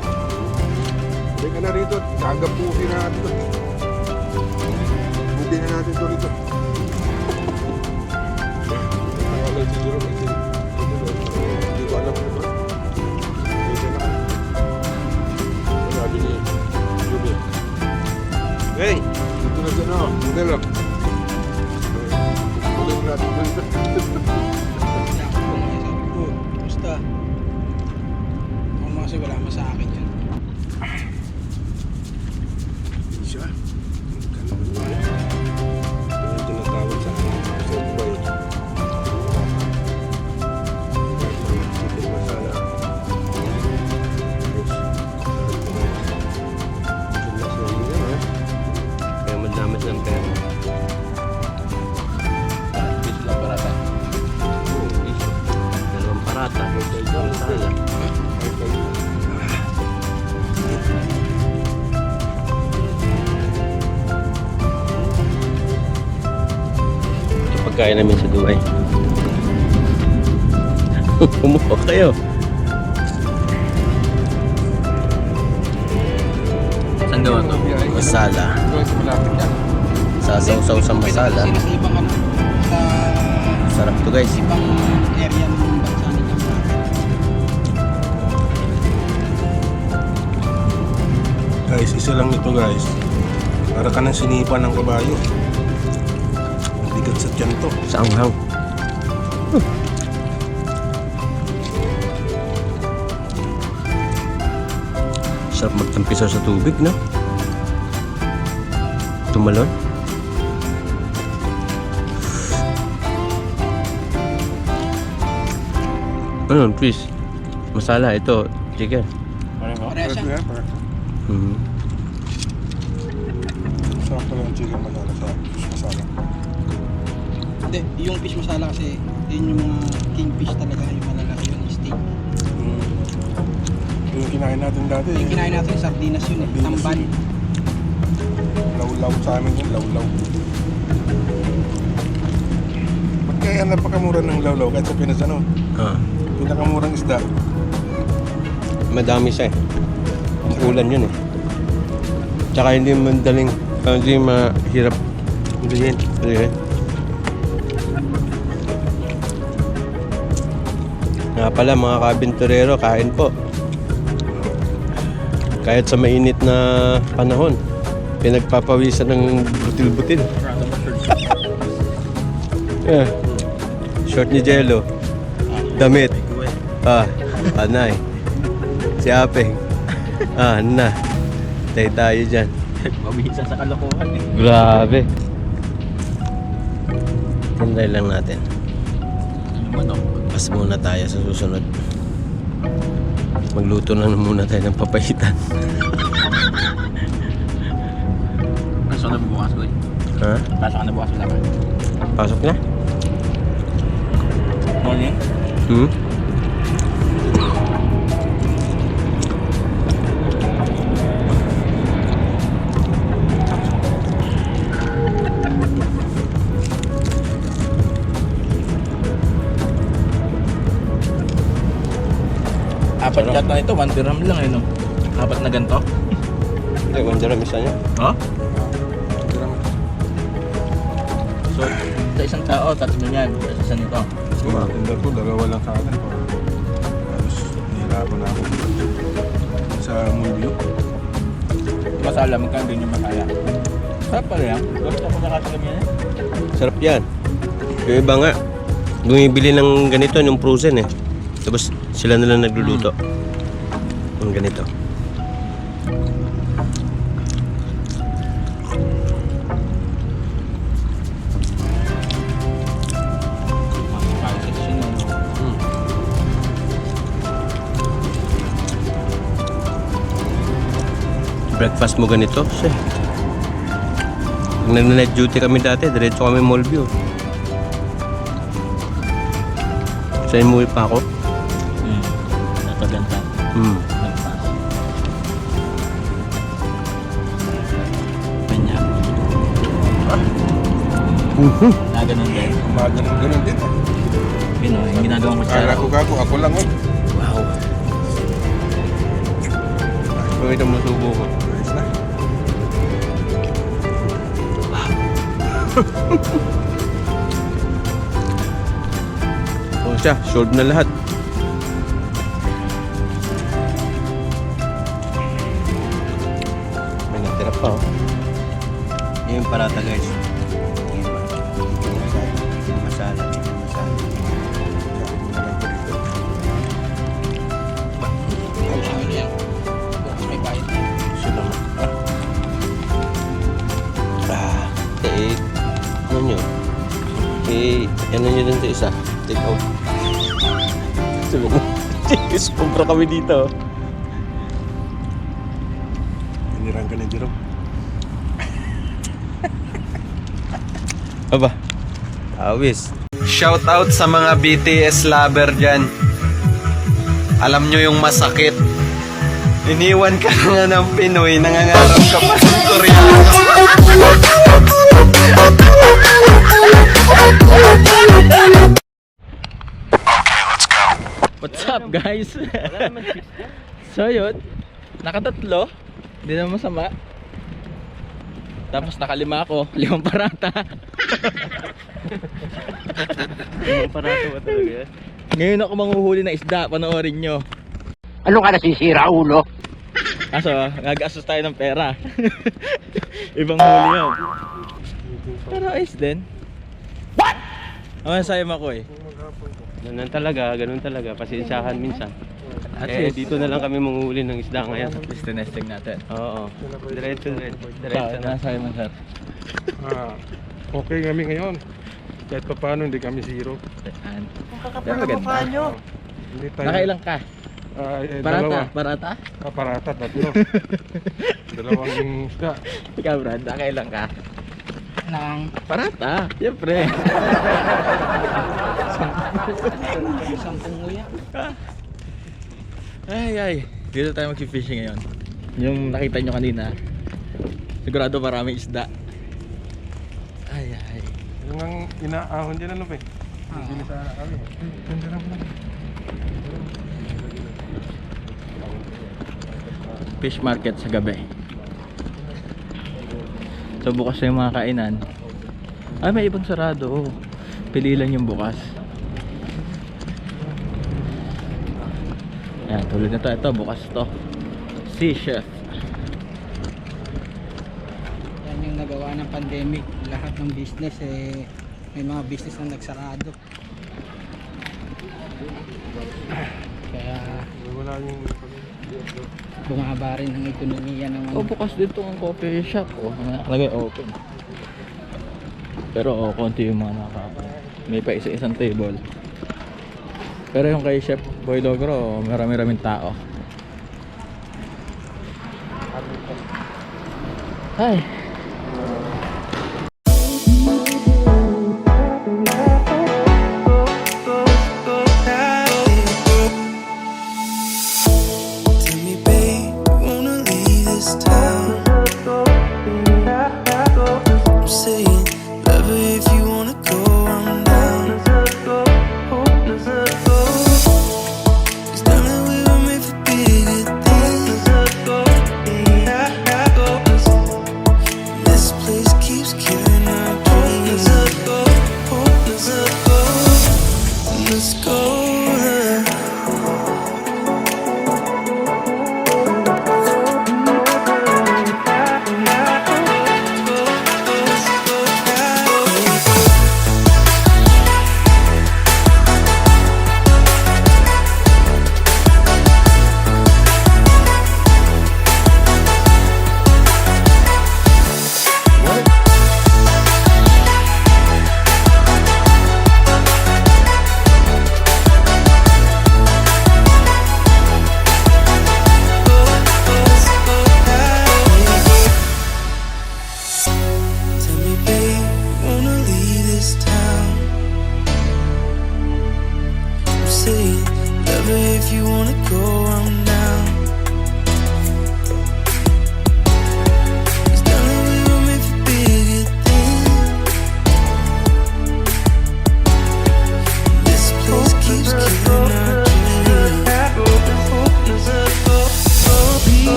Hindi ka na rito. Kagapuhin na natin ito. Buti na natin ito rito. Nakakala siguro kasi hindi ko alam naman. Pwede na. Sabi niya. Jubi. Hey! Dito na dyan o. Modelo. Tuloy natin dito. Basta. Kung kasi wala mo sa akin yan. Siya. Ito yung tinatawag sa Sabay. Masala. Kaya madamit ng pera. Piso lang parata. Piso. Dalawang parata. Masala. Ito pagkain namin sa Dubai. Kumuha kayo. Saan gawa to? Masala. Sasaw-saw sa masala. Sa ibang ano, sa Sarap to guys. ibang area ng bansa nila. Guys, isa lang ito guys. Para ka nang sinipa ng kabayo. Bigat sa tiyan to. Sa anghang. Sarap magtampisaw sa tubig, no? Tumalon. Ano, fish? Masala, ito, chicken. Pareha siya. Mhm. Sarap pala yung chicken masala sa masala. Hindi, yung fish masala kasi yun yung mga king fish talaga, yung malalaki yung steak. Yung kinain natin dati. Yung kinain natin sardinas yun eh, Sardinas tamban. yun. Law-law sa amin yun, law-law. Ba't kaya napakamura ng law-law kahit sa Pinas ano? Ah, Pinakamurang isda. madami siya eh. Ang ulan yun eh. Tsaka hindi madaling, hindi mahirap bilhin. Nga pala mga ka-abenturero, kain po. Kahit sa mainit na panahon, pinagpapawisan ng butil-butil. Eh, short ni Jello, damit, panay, si Apeng, na, tayo dyan. Mabisa sa kalokohan eh. Grabe. Hintay lang natin. Pas muna tayo sa susunod. Magluto na muna tayo ng papahitan. Pasok na bukas ko eh. Ha? Pasok na bukas wala ka. Pasok na? Morning? Hmm? Apat yata na ito, 1 dirham lang eh no? Apat na ganito? Hindi, 1 dirham isa niya. Ha? So, sa isang tao, 3 yan. Sa isa nito. Maganda to, dalawa lang sa akin. Tapos, nahirapan na ako sa mulyo. Masala, magkano din yung masaya? Sarap pala yan. Gusto ko nakatilam yan eh. Sarap yan. Yung iba nga, bumibili ng ganito, yung frozen eh. Tapos sila na lang nagluluto. Yung ganito. Breakfast mo ganito? Siya. Pag nag-night duty kami dati, diretso kami mall view. Sa imuwi pa ako? Nataganta. Kanya. Na ganun din. Ganun din. Pinoy, yung ginagawa mo sa Kala ko ako lang. Wow. Pakita mo subo ko. Ayos na. O siya, solve na lahat. May natira pa oh. Yan yung parata guys. Masala. Ano yan? Bukas may bayad na. Ano nyo? Ano nyo dun sa isa? Take out. Sabi mo, sobra kami dito. Hinirang ka ni Jerome. Aba, awis. Shout out sa mga BTS lover dyan. Alam nyo yung masakit. Iniwan ka nga ng Pinoy, nangangarap ka pa ng Koreano. What's up guys? So yun, nakatatlo, hindi naman masama. Tapos nakalima ako, 5 parata. 5 parata ba talaga? Ngayon ako manghuhuli ng isda, panoorin nyo. Ano ka nasisira, ulo? Kaso, nag-asos tayo ng pera. Ibang huli yun. Pero ayos din. What? Ang sayang ako eh. Ganun talaga, pasensyahan minsan. At Eh, least, dito na lang kami manguhuli ng isda ngayon. at least tinesting natin. Oo. Diretso na. Nasa'yo mo sir. Okay kami ngayon. Kahit pa paano hindi kami zero. Pero maganda. Hindi tayo. Nakailang ka? Dalawa. Parata? Parata, tatlo. Dalawang yung isda. Ikaw Brad, nakailang ka? Nang Parata, siyempre. isang punguya. Ay, dito tayo mag-fishing ngayon. Yung nakita nyo kanina, sigurado maraming isda. Ay. Yung ang inaahon dyan ano pa eh. Hindi sa kami. Ganda naman. Fish market sa gabi. So bukas na yung mga kainan. Ay, may ibang sarado. Pili lang yung bukas. Ayan, tulad na to. Ito, bukas to. Sea Chef. Yan yung nagawa ng pandemic. Lahat ng business may mga business na nagsarado. Kaya Wala yung bumaba rin ang ekonomiya ng Oh, bukas dito ang coffee shop. Oh, nakalagay open. Pero konti yung mga may pa isa-isang table. Pero yung kay Chef Boy Logro, marami-raming tao. Hi. Tell me, babe, wanna leave this town? I'm saying, love it if you wanna go, I'm down. Cause down that we were made for bigger things.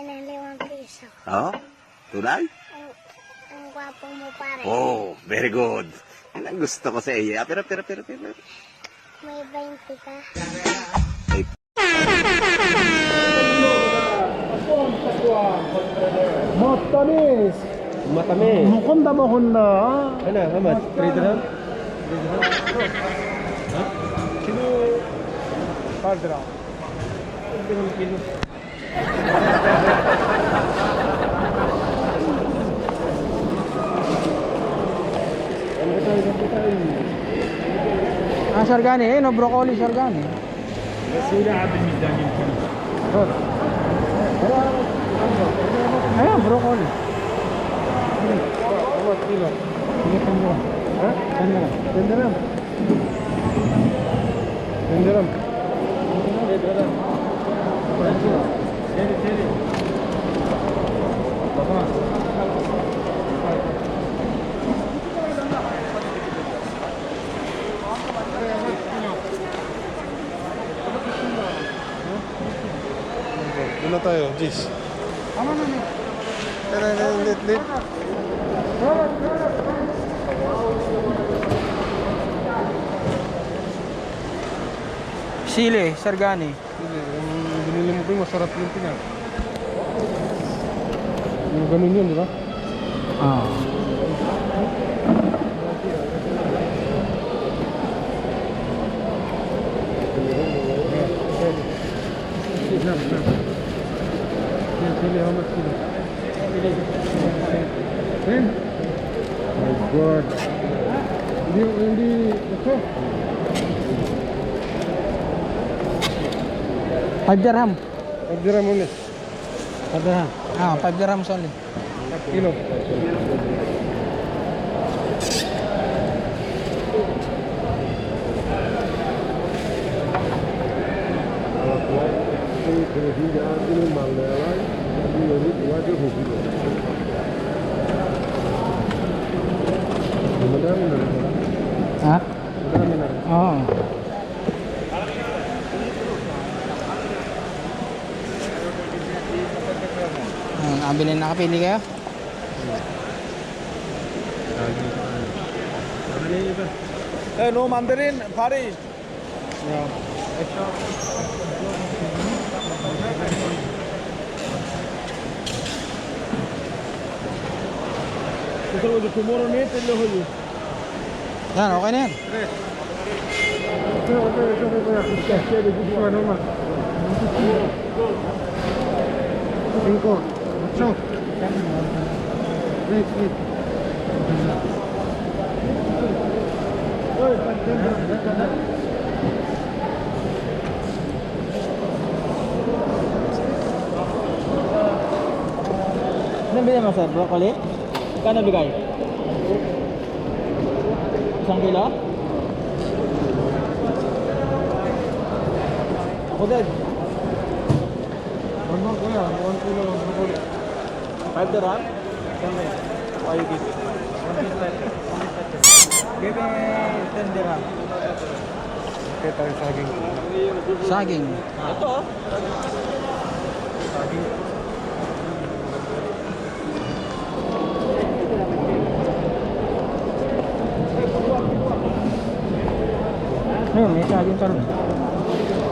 ng 5 piso. Oh, tunay? Ang gwapo mo pare. Oh, very good. Yan ang gusto ko sa iyo. Pero. May 20 ka. Matamis. Honda mo Honda. Ano, how much? 3 dirham? Kilo. 5 dirham. Sargani no broccoli sargani. Ayan, broccoli. Doon na tayo, Jis. Lit. Sili, sargani. Yung binili mo ko yung masarap yung pinag. Yung ganun yun, di ba? Ah. Sili, how much kilo? 10? My God. Hindi, ito. 5 dirham. 5 dirham ulit. 5 dirham. 5 dirham only. Kilo. Ha? Oo. Nakabili na nakapili kayo? No mandarin, pari. Yan, okay na yan. Ano bigay mo sir? Broccoli? Kano bigay? 1 kilo? Ako din. 1 kilo lang broccoli. 5 dirham? Why you give it? Give me 10 dirham. Okay, tayo saging. Saging. Ito. Ayun, may saging pa rin.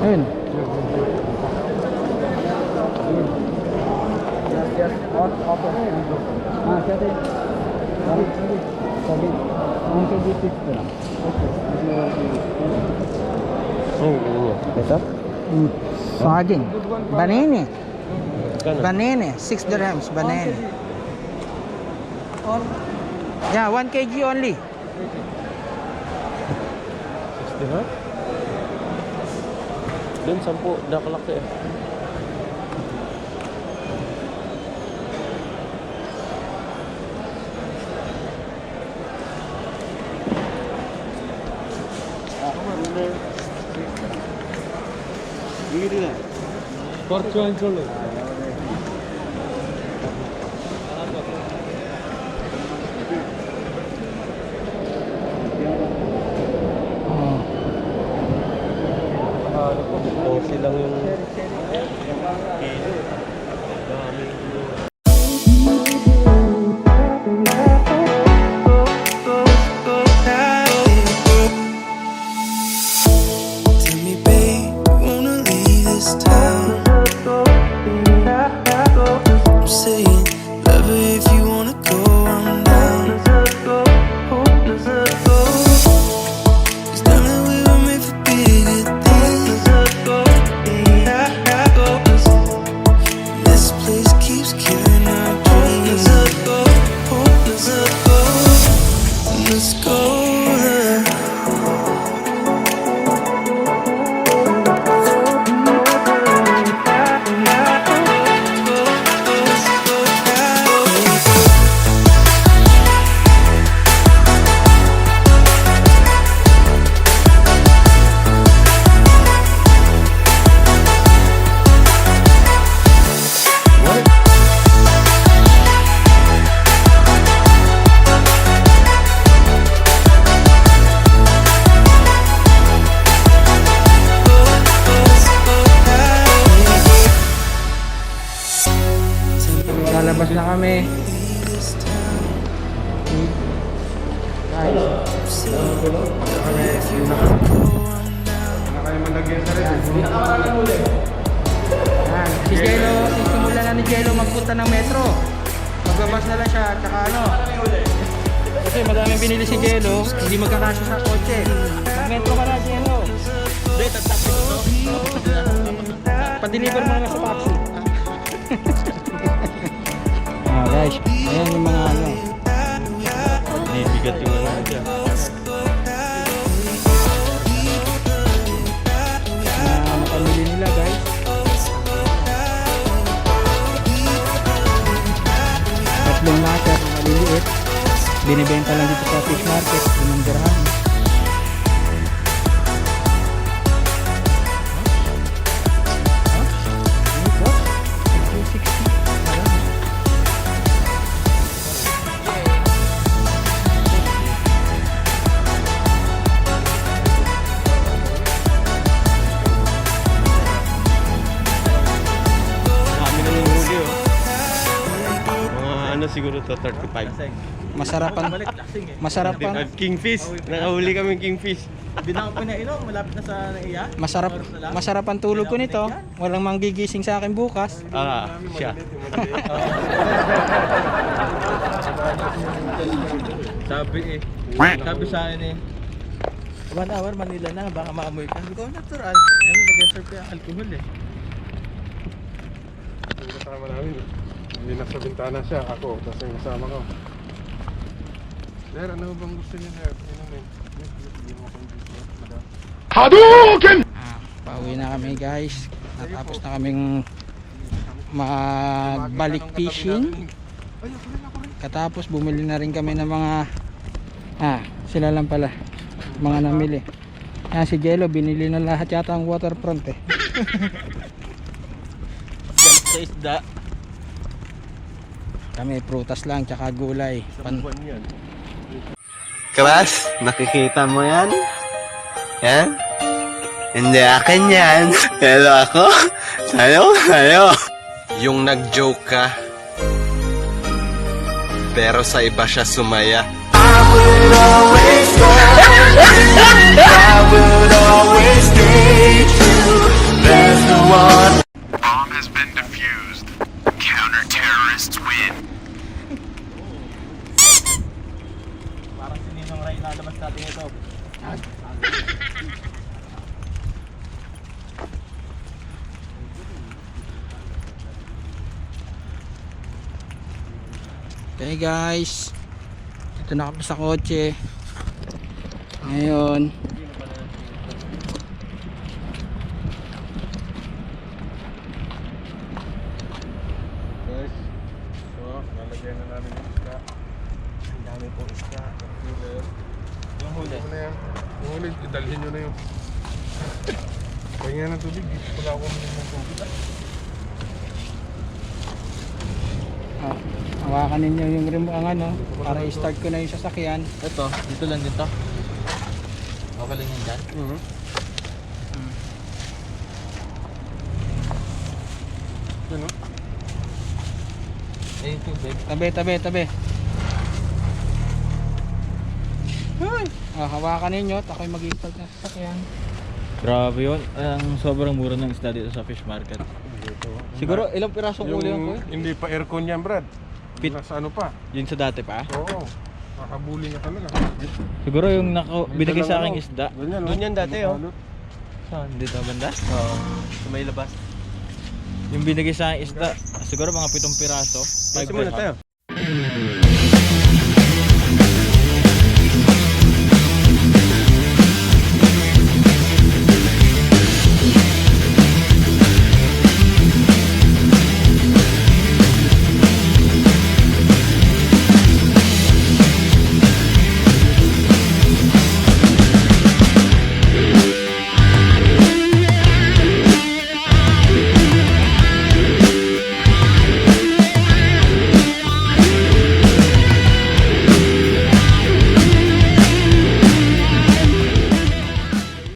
Ayun. Saging. Ito? Saging. Banene. Banene. 6 dirhams. Banene. Yeah, 1 kg only. 60 ha? Doon 10 nakalaki eh. PART2 안줄래. Dosi lang yung kilo. Dami. place keeps killing our dreams. Hope is a goal. Let's go there. Lalabas na kami. Si Jello, sisimula na ni Jello magpunta ng metro. Magbabas na lang siya, tsaka ano. Kasi madaming binili si Jello, hindi magkakasya sa kotse. Mag-metro ka na, Jello. Hindi, tatapos ito. Pa-deliver mo na sa taxi. Guys, ayan yung mga ano. Bibigat yung ano dyan. Pamili nila guys. Tatlong nasa, maliliit. Binibenta lang dito sa fish market, 5 dirham. Siguro to 35. Masarapan. Kingfish. Nakahuli kami kingfish. Binang ko na ilong, malapit na sa naiya. Masarapan tulog ko nito. Walang manggigising sa akin bukas. Siya. Sabi sa akin 1 hour Manila na, baka maamoy ka. Sabi ko, natural. Nag-serve ka alcohol Kasama namin. Hindi nasa bintana siya, ako, tapos yung kasama ko. Sir, ano bang gusto niyo, sir? Inumin. Hadouken! Pauwi na kami guys. Natapos na kaming magbalik fishing. Katapos bumili na rin kami ng mga sila lang pala mga namili. Si Jello binili na lahat yata ang WaterFront sa isda. Kami prutas lang tsaka gulay. Crush, nakikita mo yan? Yan? Hindi akin yan. Pero ako, sa'yo. Yung nag-joke ka, pero sa iba siya sumaya. I will always love you. I will always stay true. There's no one. Bomb has been defused. Counter-terrorists win. Parang sininong ray lalabas natin ito. Okay guys, ito na kami sa kotse ngayon. Guys, so, lalagyan na namin yung isda. Ang dami pong isda. Yung huli. Ano na yan? Yung huli, idalhin nyo na yung pahinga ng tubig. Wala akong minum ng tubig. Hawakan ninyo yung remote ang ano para i-start ko na yung sasakyan. Ito, dito lang din to. Okay lang yan dyan. Ano? Yung tubig. Tabi. Hawakan ninyo at ako'y mag-i-start na sasakyan. Grabe yun. Ang sobrang mura ng isda dito sa fish market. Siguro ilang pirasong uli yan ko eh? Hindi pa aircon yan, Brad. Nasa ano pa? Yun sa dati pa? Oo. Nakabuli nga talaga. Siguro yung binigay sa aking isda. Ganyan, Doon yan dati, oh. Saan? Dito banda? Oo. Sa may labas. Yung binigay sa akin isda, siguro mga 7 piraso. 5 Simula tayo.